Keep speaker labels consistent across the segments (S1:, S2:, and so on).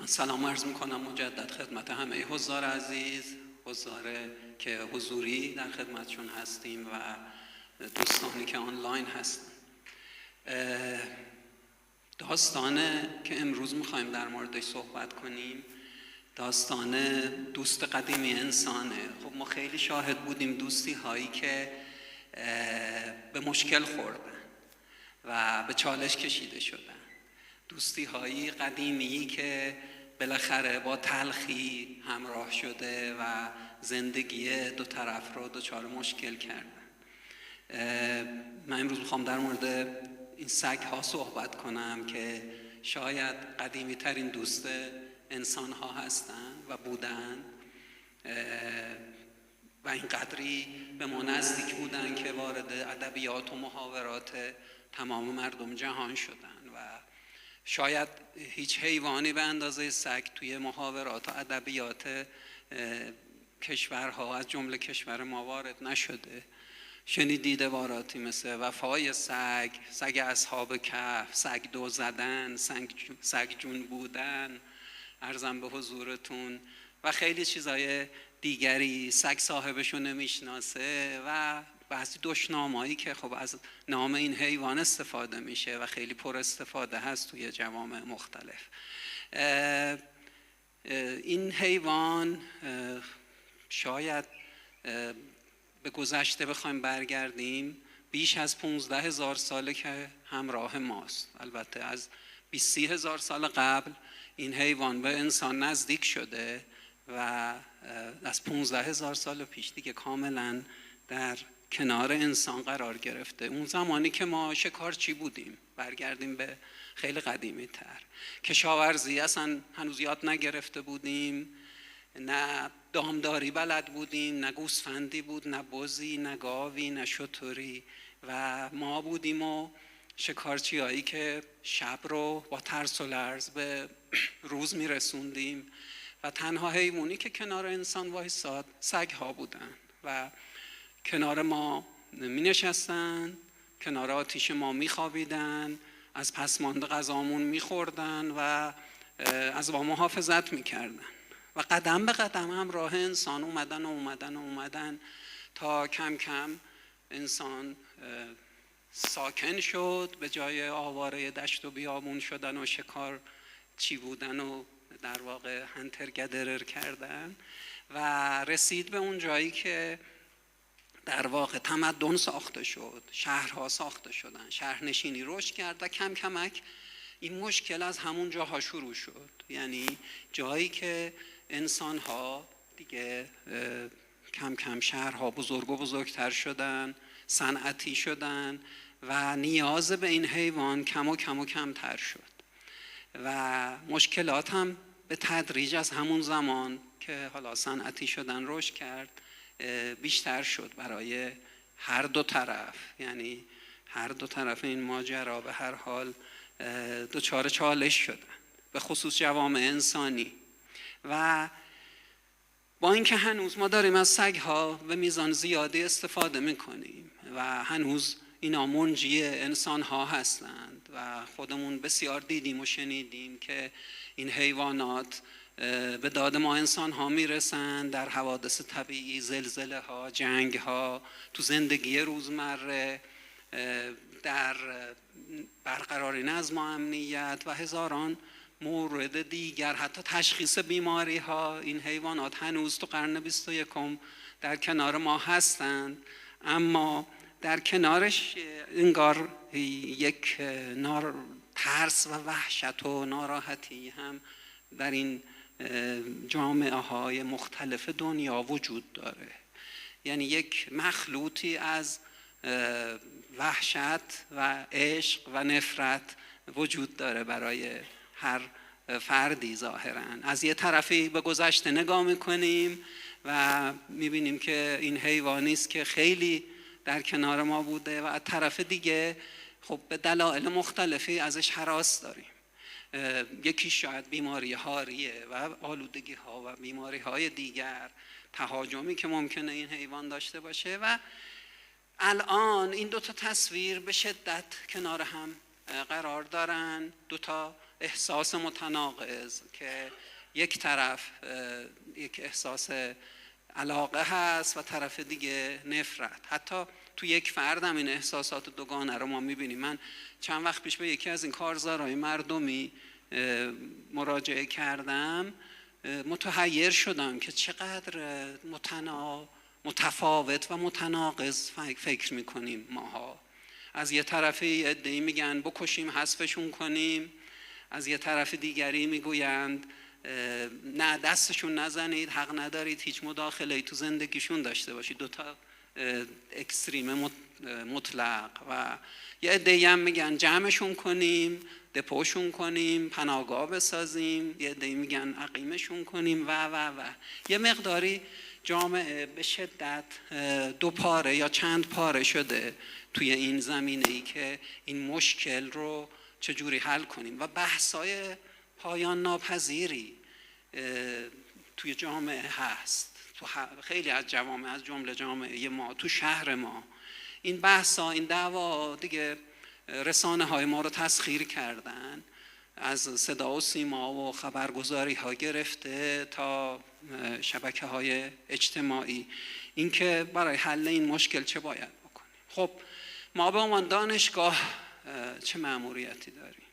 S1: سلام عرض میکنم مجدد خدمت همه حضار عزیز، حضار که حضوری در خدمتشون هستیم و دوستانی که آنلاین هستن. داستانه که امروز میخوایم در موردش صحبت کنیم داستان دوست قدیمی انسانه. خب ما خیلی شاهد بودیم دوستی هایی که به مشکل خوردن و به چالش کشیده شدن، دوستی هایی قدیمی که بالاخره با تلخی همراه شده و زندگی دو طرف رو دچار مشکل کردن. من امروز میخوام در مورد این سگ ها صحبت کنم که شاید قدیمی ترین دوست انسان ها هستن و بودن و این قدری به ما نزدیک بودن که وارد ادبیات و محاورات تمام مردم جهان شدن و شاید هیچ حیوانی به اندازه سگ توی محاورات و ادبیات کشورها از جمله کشور ما وارد نشده. شنیدید عباراتی مثل وفای سگ، سگ اصحاب کهف، سگ دو زدن، سگ جون بودن، عرضم به حضورتون و خیلی چیزای دیگری. سگ صاحبشو نمیشناسه و بعضی دشنامایی که خب از نام این حیوان استفاده میشه و خیلی پر استفاده هست توی جوامع مختلف. این حیوان شاید به گذشته بخوایم برگردیم بیش از 15,000 ساله که همراه ماست. البته از 20,000 سال قبل این حیوان به انسان نزدیک شده و از 15,000 سال پیش دیگه کاملا در کنار انسان قرار گرفته. اون زمانی که ما شکارچی بودیم، برگردیم به خیلی قدیمی تر، کشاورزی اصلا هنوز یاد نگرفته بودیم، نه دامداری بلد بودیم، نه گوسفندی بود، نه بزی، نه گاوی، نه شتری و ما بودیم و شکارچی هایی که شب رو با ترس و لرز به روز میرسوندیم و تنها حیوانی که کنار انسان وایساد سگ ها بودن و کنار ما می نشستن، کنار آتیش ما می خوابیدن، از پسماند غذامون می خوردن و از ما محافظت می کردن و قدم به قدم هم راه انسان اومدن تا کم کم انسان ساکن شد، به جای آواره دشت و بیابون شدن و شکار چی بودن و در واقع هنتر گدرر کردن و رسید به اون جایی که در واقع تمدن ساخته شد، شهرها ساخته شدن، شهرنشینی رشد کرد و کم کمک این مشکل از همون جاها شروع شد. یعنی جایی که انسان‌ها دیگه کم کم شهرها بزرگ و بزرگتر شدن، صنعتی شدن و نیاز به این حیوان کم و کمتر شد و مشکلات هم به تدریج از همون زمان که حالا صنعتی شدن رشد کرد بیشتر شد برای هر دو طرف. یعنی هر دو طرف این ماجرا به هر حال دچار چالش شدن، به خصوص جوامع انسانی. و با اینکه هنوز ما داریم از سگ‌ها به میزان زیادی استفاده میکنیم و هنوز اینا منجی انسان‌ها هستند و خودمون بسیار دیدیم و شنیدیم که این حیوانات به داد ما انسان‌ها میرسن در حوادث طبیعی، زلزله ها، جنگ ها، تو زندگی روزمره، در برقراری نظم و امنیت و هزاران مورد دیگر، حتی تشخیص بیماری ها. این حیوانات هنوز تو قرن 21 در کنار ما هستند، اما در کنارش انگار یک ترس و وحشت و ناراحتی هم در این جامعه های مختلف دنیا وجود داره. یعنی یک مخلوطی از وحشت و عشق و نفرت وجود داره برای هر فردی. ظاهراً از یه طرفی به گذشته نگاه میکنیم و میبینیم که این حیوانی است که خیلی در کنار ما بوده و از طرف دیگه خب به دلایل مختلفی ازش هراس داریم. یکی شاید بیماری هاریه و آلودگی ها و بیماری های دیگر، تهاجمی که ممکنه این حیوان داشته باشه. و الان این دوتا تصویر به شدت کنار هم قرار دارن، دوتا احساس متناقض که یک طرف یک احساس علاقه هست و طرف دیگه نفرت. حتی تو یک فرد هم این احساسات دوگانه رو ما میبینیم. من چند وقت پیش به یکی از این کارزارهای مردمی مراجعه کردم، متحیر شدم که چقدر متفاوت و متناقض فکر میکنیم ماها. از یه طرفی عده‌ای میگن بکشیم حذفشون کنیم، از یه طرف دیگری میگویند نه دستشون نزنید، حق ندارید هیچ مداخله‌ای تو زندگیشون داشته باشید. دوتا اکستریم مطلق. و یه عده‌ای هم میگن جمعشون کنیم، دپوشون کنیم، پناهگاه بسازیم، یه عده‌ای میگن عقیمشون کنیم و یه مقداری جامعه به شدت دو پاره یا چند پاره شده توی این زمینه‌ای که این مشکل رو چجوری حل کنیم. و بحث‌های پایان ناپذیری توی جامعه هست، تو خیلی از جوامع، از جمله جامعه ما، تو شهر ما این بحث‌ها، این دعوا دیگه رسانه های ما رو تسخیر کردن، از صدا و سیما و خبرگزاری ها گرفته تا شبکه های اجتماعی. این که برای حل این مشکل چه باید بکنیم؟ خب ما به عنوان دانشگاه چه مأموریتی داریم؟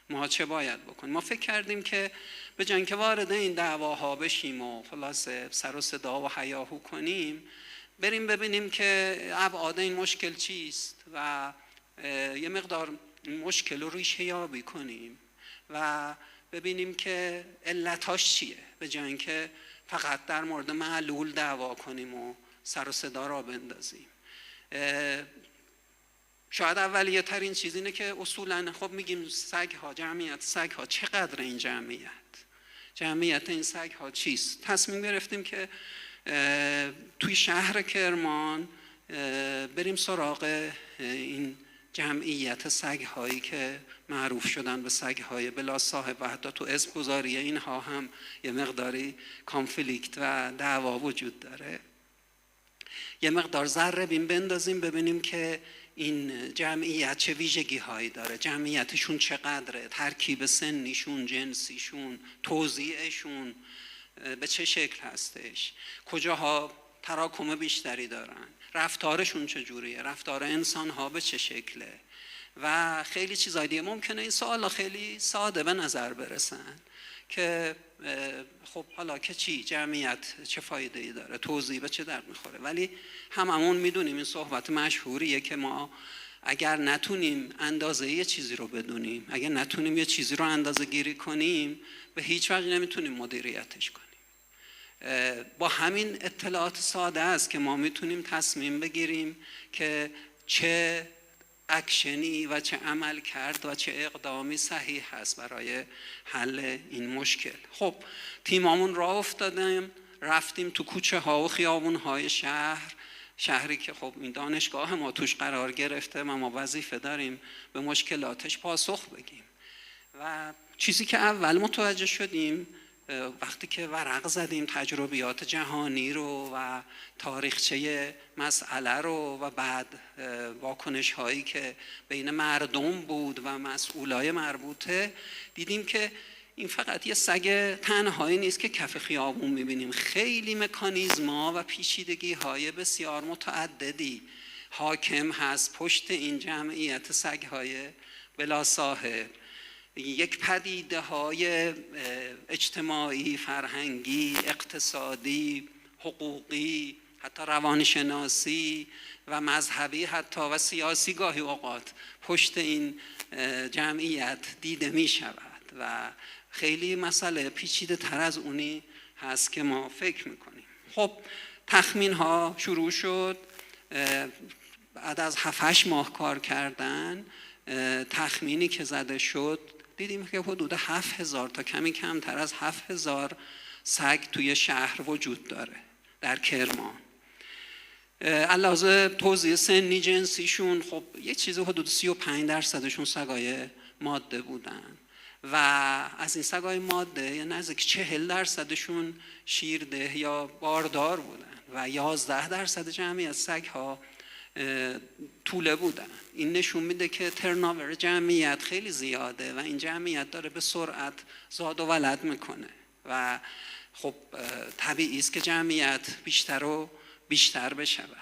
S1: ما چه باید بکنیم؟ ما فکر کردیم که به جای اینکه وارد این دعواها بشیم و خلاصه سر و صدا و هیاهو کنیم، بریم ببینیم که ابعاد این مشکل چیست و یه مقدار این مشکل رو ریشه یابی کنیم و ببینیم که علتاش چیه، به جای اینکه فقط در مورد معلول دعوا کنیم و سر و صدا را بندازیم. شاید اولیه ترین چیز اینه که اصولاً خب میگیم سگ ها، جمعیت سگ ها چقدر این جمعیت این سگ ها چیست؟ تصمیم گرفتیم که توی شهر کرمان بریم سراغ این جمعیت سگ هایی که معروف شدن به سگ های بلا صاحب و حتی تو اسم گذاری اینها هم یه مقداری کانفلیکت و دعوا وجود داره. یه مقدار ذره بین بندازیم ببینیم که این جمعیت چه ویژگی هایی داره، جمعیتشون چقدره، ترکیب سنیشون، جنسیشون، توزیعشون به چه شکل هستش، کجاها تراکم بیشتری دارن، رفتارشون چجوریه، رفتار انسان ها به چه شکله و خیلی چیزای دیگه. ممکنه این سوالا خیلی ساده به نظر برسن که خب حالا که چی، جمعیت چه فایده ای داره، توضیح به چه درد میخوره، ولی هممون میدونیم این صحبت مشهوریه که ما اگر نتونیم اندازه یه چیزی رو بدونیم، اگر نتونیم یه چیزی رو اندازه گیری کنیم، به هیچ وجه نمیتونیم مدیریتش کنیم. با همین اطلاعات ساده است که ما میتونیم تصمیم بگیریم که چه اکشنی و چه عمل کرد و چه اقدامی صحیح هست برای حل این مشکل. خب تیمامون راه افتادیم، رفتیم تو کوچه ها و خیابون های شهری که خب این دانشگاه ما توش قرار گرفته و ما وظیفه داریم به مشکلاتش پاسخ بگیم. و چیزی که اول متوجه شدیم وقتی که ورق زدیم تجربیات جهانی رو و تاریخچه مسئله رو و بعد واکنش هایی که بین مردم بود و مسئولای مربوطه، دیدیم که این فقط یه سگ تنهایی نیست که کف خیابون میبینیم. خیلی مکانیزما و پیچیدگی های بسیار متعددی حاکم هست پشت این جمعیت سگ های بلا صاحب. یک پدیده های اجتماعی، فرهنگی، اقتصادی، حقوقی، حتی روانشناسی و مذهبی حتی و سیاسی گاهی اوقات پشت این جمعیت دیده می شود و خیلی مسئله پیچیده تر از اونی هست که ما فکر میکنیم. خب تخمین ها شروع شد. بعد از 7-8 ماه کار کردن تخمینی که زده شد دیدیم که حدود 7000 تا کمی کمتر از 7000 سگ توی شهر وجود داره در کرمان. علاوه توزیع سنی جنسیشون خب یه چیزی حدود 35% سگای ماده بودن و از این سگای ماده یه نزدیک 40% شیرده یا باردار بودن و 11% جمعیت سگ‌ها توله بودن. این نشون میده که ترناور جمعیت خیلی زیاده و این جمعیت داره به سرعت زاد و ولد میکنه و خب طبیعی است که جمعیت بیشتر و بیشتر بشود.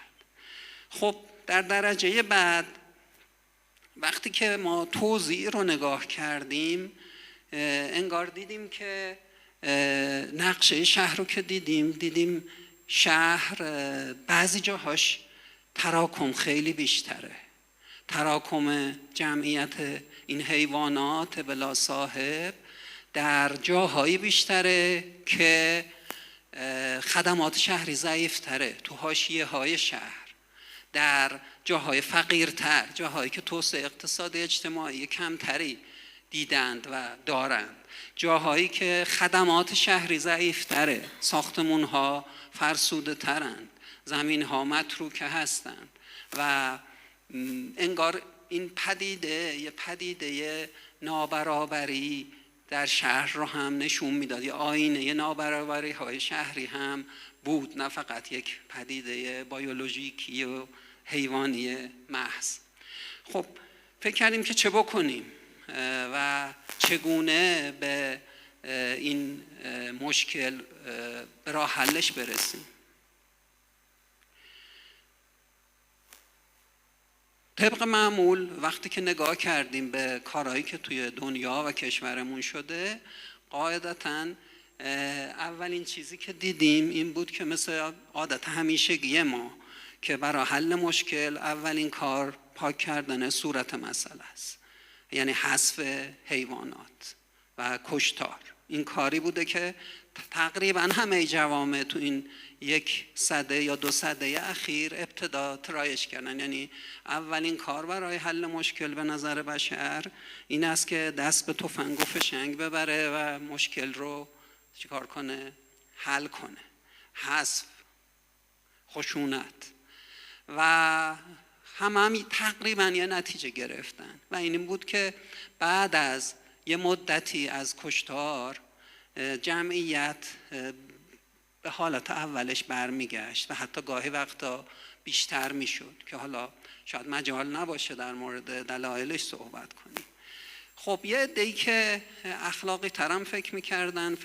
S1: خب در درجه بعد وقتی که ما توزیع رو نگاه کردیم انگار دیدیم که نقشه شهر رو که دیدیم شهر بعضی جاهاش تراکم خیلی بیشتره، تراکم جمعیت این حیوانات بلا صاحب در جاهایی بیشتره که خدمات شهری ضعیفتره، تو حاشیه های شهر، در جاهای فقیرتر، جاهایی که توسعه اقتصادی اجتماعی کمتری دیدند و دارند، جاهایی که خدمات شهری ضعیفتره، ساختمون ها فرسوده ترند، زمین ها متروکه هستند و انگار این پدیده یه پدیده نابرابری در شهر رو هم نشون میداد، یه آینه نابرابری های شهری هم بود، نه فقط یک پدیده بیولوژیکی و حیوانی محض. خب فکر کردیم که چه بکنیم و چگونه به این مشکل به راه حلش برسیم. طبق معمول وقتی که نگاه کردیم به کارهایی که توی دنیا و کشورمون شده، قاعدتاً اولین چیزی که دیدیم این بود که مثل عادت همیشگی ما که برای حل مشکل اولین کار پاک کردن صورت مسئله است، یعنی حذف حیوانات و کشتار. این کاری بوده که تقریبا همه جوامع تو این 1 سده یا 2 سده اخیر ابتدا ترایش کردن. یعنی اولین کار برای حل مشکل به نظر بشر این است که دست به تفنگ و فشنگ ببره و مشکل رو چیکار کنه؟ حل کنه. حذف، خشونت و هم تقریبا یه نتیجه گرفتن و این بود که بعد از یه مدتی از کشتار جمعیت به حالت اولش برمیگشت و حتی گاهی وقتا بیشتر میشد که حالا شاید مجال نباشه در مورد دلایلش صحبت کنیم. خب یه عده‌ای که اخلاقی ترم فکر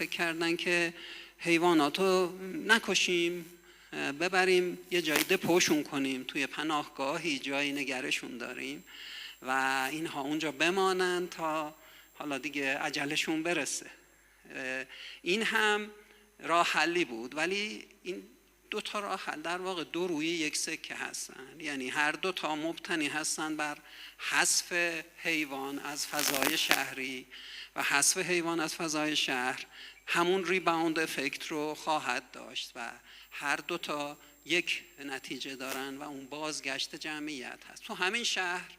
S1: کردن که حیواناتو نکشیم، ببریم یه جایی دپوشون کنیم، توی پناهگاهی جایی نگرشون داریم و اینها اونجا بمانند تا حالا دیگه اجلشون برسه. این هم راه حلی بود، ولی این 2 تا راه حل در واقع 2 روی یک سکه هستن، یعنی هر 2 تا مبتنی هستن بر حذف حیوان از فضای شهری و حذف حیوان از فضای شهر همون ریباوند افکت رو خواهد داشت و هر 2 تا یک نتیجه دارن و اون بازگشت جمعیت هست. تو همین شهر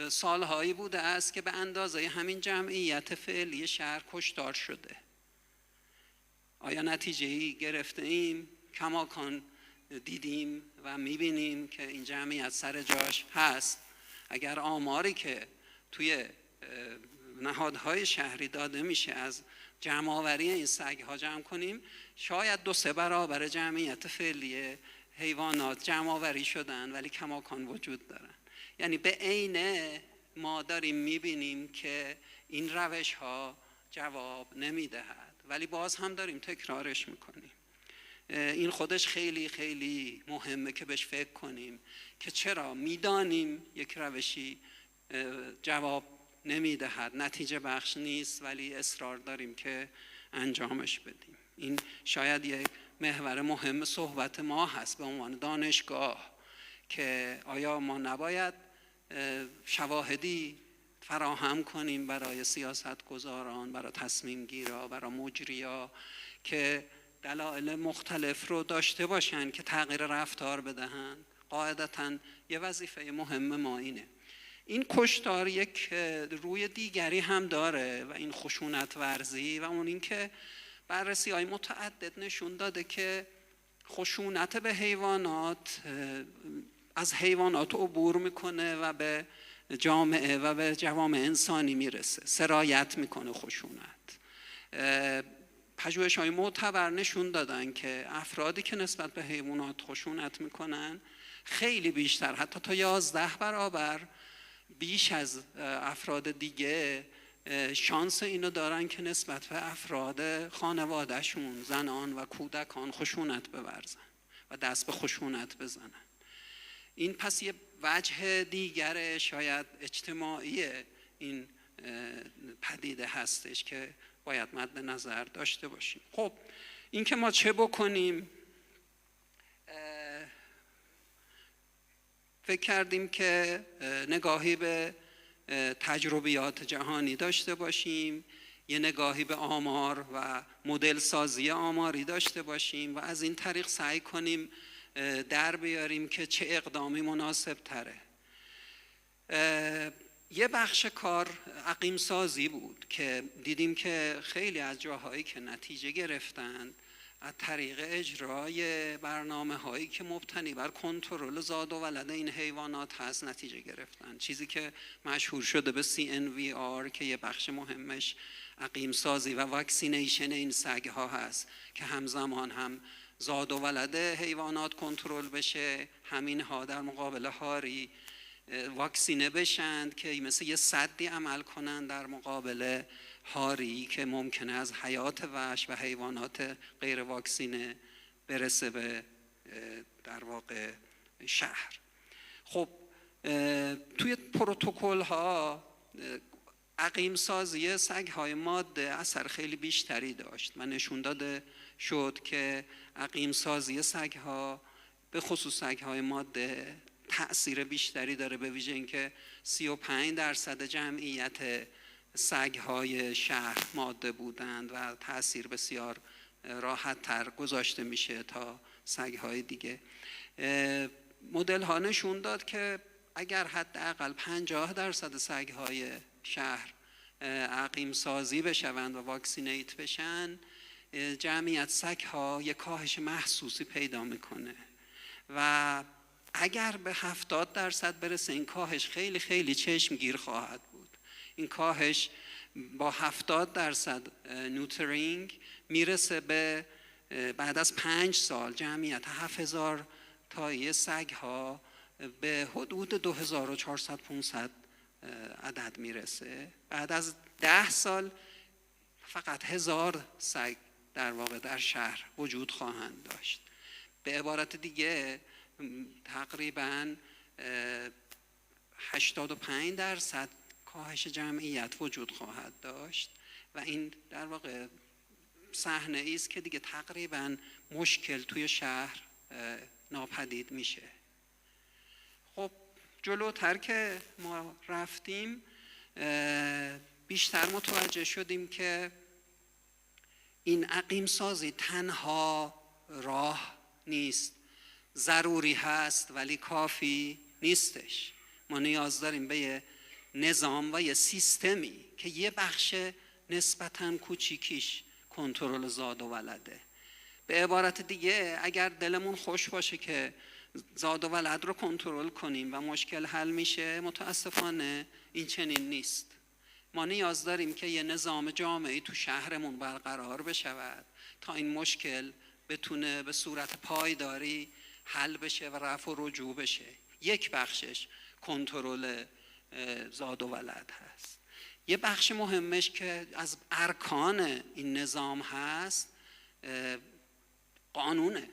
S1: سالهایی بوده است که به اندازه همین جمعیت فعلی شهر کشتار شده. آیا نتیجه‌ای گرفته ایم؟ کماکان دیدیم و میبینیم که این جمعیت سر جاش هست. اگر آماری که توی نهادهای شهری داده میشه از جمع‌آوری این سگ‌ها جمع کنیم، شاید 2-3 برابر جمعیت فعلی حیوانات جمع‌آوری شدن ولی کماکان وجود دارن. یعنی به عینه ما داریم میبینیم که این روش‌ها جواب نمیدهد ولی باز هم داریم تکرارش میکنیم. این خودش خیلی خیلی مهمه که بهش فکر کنیم که چرا میدانیم یک روشی جواب نمیدهد، نتیجه بخش نیست ولی اصرار داریم که انجامش بدیم. این شاید یک محور مهم صحبت ما هست به عنوان دانشگاه که آیا ما نباید شواهدی فراهم کنیم برای سیاستگزاران، برای تصمیم گیرا، برای مجریا که دلایل مختلف رو داشته باشن که تغییر رفتار بدهند. قاعدتاً یه وظیفه مهم ما اینه. این کشتار یک روی دیگری هم داره و این خشونت ورزی و اون این که بررسی‌های متعدد نشون داده که خشونت به حیوانات از حیوانات عبور میکنه و به جامعه و به جوامع انسانی میرسه، سرایت میکنه خشونت. پژوهش‌های معتبر نشون دادن که افرادی که نسبت به حیوانات خشونت میکنن خیلی بیشتر، حتی تا 11 برابر بیش از افراد دیگه شانس اینو دارن که نسبت به افراد خانوادهشون، زنان و کودکان خشونت بورزن و دست به خشونت بزنن. این پس یه وجه دیگر شاید اجتماعی این پدیده هستش که باید مد نظر داشته باشیم. خب این که ما چه بکنیم؟ فکر کردیم که نگاهی به تجربیات جهانی داشته باشیم، یه نگاهی به آمار و مدل سازی آماری داشته باشیم و از این طریق سعی کنیم در بیاریم که چه اقدامی مناسب تره. یه بخش کار عقیم سازی بود که دیدیم که خیلی از جاهایی که نتیجه گرفتند از طریق اجرای برنامه هایی که مبتنی بر کنترل زاد و ولد این حیوانات هست نتیجه گرفتن. چیزی که مشهور شده به CNVR که یه بخش مهمش عقیم سازی و واکسینیشن این سگ ها هست که همزمان هم زاد و ولد حیوانات کنترل بشه، همین ها در مقابل هاری واکسینه بشند که مثل یه سدی عمل کنند در مقابل هاری که ممکنه از حیات وحش و حیوانات غیر واکسینه برسه به در واقع شهر. خب توی پروتکل ها عقیم سازی سگ های ماده اثر خیلی بیشتری داشت و نشون داده شد که عقیم سازی سگ ها به خصوص سگ های ماده تأثیر بیشتری داره، به ویژه اینکه 35% جمعیت سگ‌های شهر ماده بودند و تأثیر بسیار راحت تر گذاشته میشه تا سگ‌های دیگه. مدل ها نشون داد که اگر حداقل 50% سگ‌های شهر عقیم سازی بشوند و واکسینیت بشن، جمعیت سگ‌ها یک کاهش محسوسی پیدا میکنه و اگر به 70% برسه این کاهش خیلی خیلی چشمگیر خواهد بود. این کاهش با 70% نوترینگ میرسه به بعد از 5 سال جمعیت 7000 تایی سگ ها به حدود 2400-500 عدد میرسه. بعد از 10 سال فقط 1000 سگ در واقع در شهر وجود خواهند داشت. به عبارت دیگه تقریباً 85% کاهش جمعیت وجود خواهد داشت و این در واقع صحنه ای است که دیگه تقریباً مشکل توی شهر ناپدید میشه. خب جلوتر که ما رفتیم بیشتر متوجه شدیم که این عقیم سازی تنها راه نیست، ضروری هست ولی کافی نیستش. ما نیاز داریم به یه نظام و یه سیستمی که یه بخش نسبتاً کوچیکیش کنترل زاد و ولده. به عبارت دیگه اگر دلمون خوش باشه که زاد و ولد رو کنترل کنیم و مشکل حل میشه، متاسفانه این چنین نیست. ما نیاز داریم که یه نظام جامعی تو شهرمون برقرار بشود تا این مشکل بتونه به صورت پایداری حل بشه و رفع و رجوع بشه. یک بخشش کنترل زاد و ولد هست. یه بخش مهمش که از ارکان این نظام هست قانونه.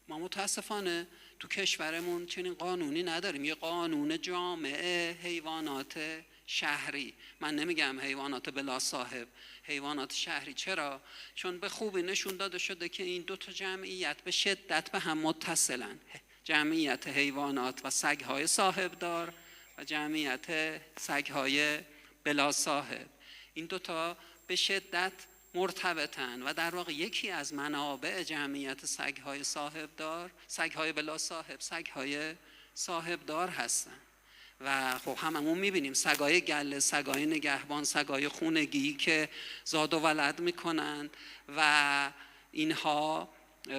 S1: ما متاسفانه تو کشورمون چنین قانونی نداریم. یه قانون جامع حیوانات شهری، من نمیگم حیوانات بلا صاحب، حیوانات شهری. چرا؟ چون به خوبی نشون داده شده که این دو تا جمعیت به شدت به هم متصلن. جمعیت حیوانات و سگ‌های صاحبدار و جمعیت سگ‌های بلا صاحب، این دو تا به شدت مرتبطن و در واقع یکی از منابع جمعیت سگ‌های صاحبدار، سگ‌های بلا صاحب، سگ‌های صاحبدار هستن. و خب هممون میبینیم سگای گله، سگای نگهبان، سگای خونگی که زاد و ولد میکنن و اینها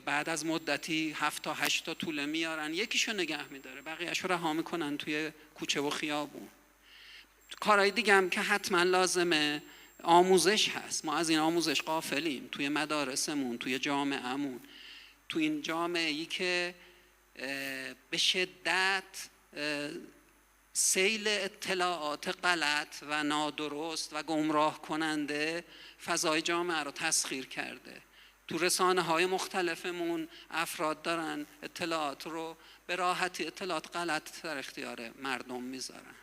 S1: بعد از مدتی 7 تا 8 تا توله میارن، یکیشو نگه میداره، بقیه‌شو رها میکنن توی کوچه و خیابون. کارهای دیگه هم که حتما لازمه آموزش هست. ما از این آموزش غافلیم توی مدارسمون، توی جامعهمون، توی این جامعه‌ای که به شدت سیل اطلاعات غلط و نادرست و گمراه کننده فضای جامعه رو تسخیر کرده. تو رسانه‌های مختلفمون افراد دارن اطلاعات رو به راحتی، اطلاعات غلط در اختیار مردم میذارن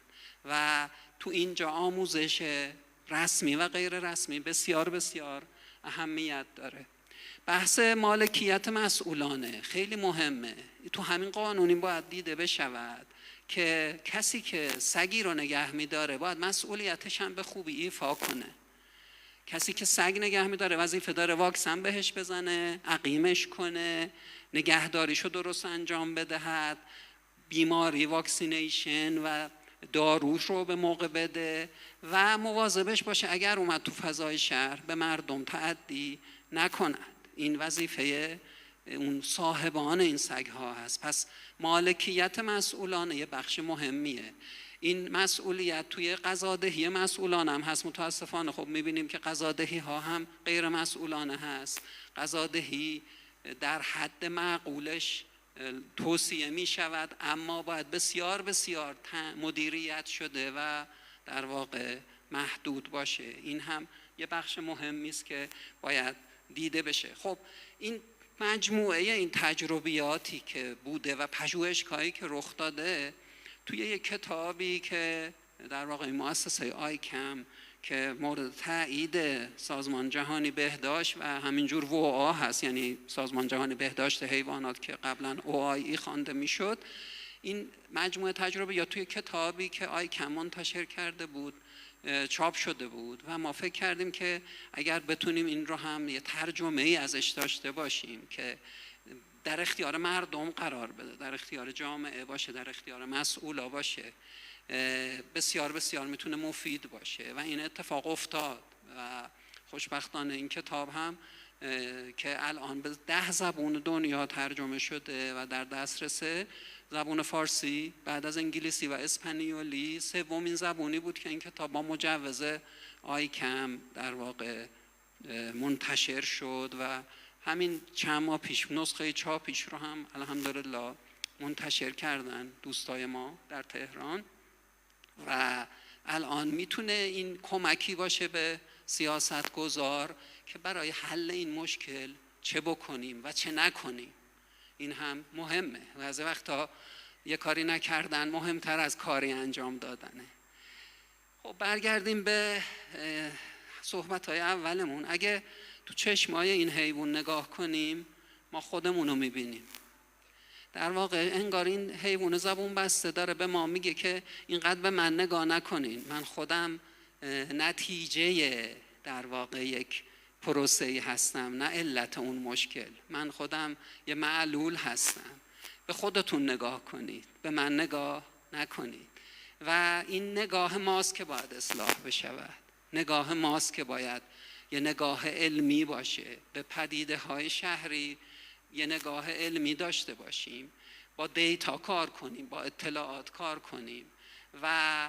S1: و تو اینجا آموزش رسمی و غیر رسمی بسیار بسیار اهمیت داره. بحث مالکیت مسئولانه خیلی مهمه. تو همین قانونی باید دیده بشود که کسی که سگی رو نگه میداره باید مسئولیتش هم به خوبی ایفا کنه. کسی که سگ نگه میداره وظیفه داره واکسن بهش بزنه، عقیمش کنه، نگهداریشو درست انجام بدهد، بیماری واکسینیشن و داروش رو به موقع بده و مواظبش باشه اگر اومد تو فضای شهر به مردم تعدی نکند. این وظیفه اون صاحبان این سگ ها هست. پس مالکیت مسئولانه یه بخش مهمیه. این مسئولیت توی قضادهی مسئولانه هم هست. متاسفانه خب میبینیم که قضادهی ها هم غیر مسئولانه هست. قضادهی در حد معقولش توصیه می شود اما باید بسیار بسیار مدیریت شده و در واقع محدود باشه. این هم یه بخش مهمی است که باید دیده بشه. خب این مجموعه این تجربیاتی که بوده و پژوهش‌هایی که رخ داده توی یک کتابی که در واقع مؤسسه آیکم که مورد تایید سازمان جهانی بهداشت و همینجور WOA هست، یعنی سازمان جهانی بهداشت حیوانات که قبلا OIE خوانده میشد، این مجموعه تجربه یا توی کتابی که آیکم منتشر کرده بود چاپ شده بود و ما فکر کردیم که اگر بتونیم این رو هم یه ترجمه ای ازش داشته باشیم که در اختیار مردم قرار بده، در اختیار جامعه باشه، در اختیار مسئولا باشه، بسیار بسیار میتونه مفید باشه و این اتفاق افتاد و خوشبختانه این کتاب هم که الان به 10 زبون دنیا ترجمه شده و در دسترسه، زبون فارسی بعد از انگلیسی و اسپانیولی سومین زبونی بود که این کتاب با مجوز آیکم در واقع منتشر شد و همین چند ماه پیش نسخه چاپیش رو هم الحمدلله منتشر کردن دوستای ما در تهران و الان میتونه این کمکی باشه به سیاستگزار که برای حل این مشکل چه بکنیم و چه نکنیم. این هم مهمه و از وقتا یه کاری نکردن مهمتر از کاری انجام دادنه. خب برگردیم به صحبت‌های اولمون. اگه تو چشمای این حیوان نگاه کنیم ما خودمونو میبینیم. در واقع انگار این حیوان زبون بسته داره به ما میگه که اینقدر به من نگاه نکنین، من خودم نتیجه در واقع یک پروسه‌ای هستم نه علت اون مشکل. من خودم یه معلول هستم. به خودتون نگاه کنید، به من نگاه نکنید. و این نگاه ماست که باید اصلاح بشود. نگاه ماست که باید یه نگاه علمی باشه به پدیده های شهری، یه نگاه علمی داشته باشیم، با دیتا کار کنیم، با اطلاعات کار کنیم و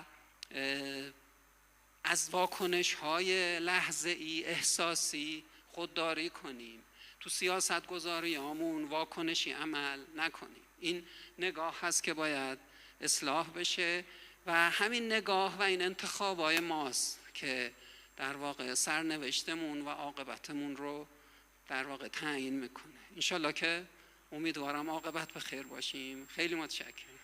S1: از واکنش های لحظه‌ای احساسی خودداری کنیم. تو سیاست گذاریامون واکنشی عمل نکنیم. این نگاه هست که باید اصلاح بشه و همین نگاه و این انتخابای ماست که در واقع سرنوشتمون و عاقبتمون رو در واقع تعیین میکنه. انشالله که امیدوارم عاقبت به خیر باشیم. خیلی متشکرم.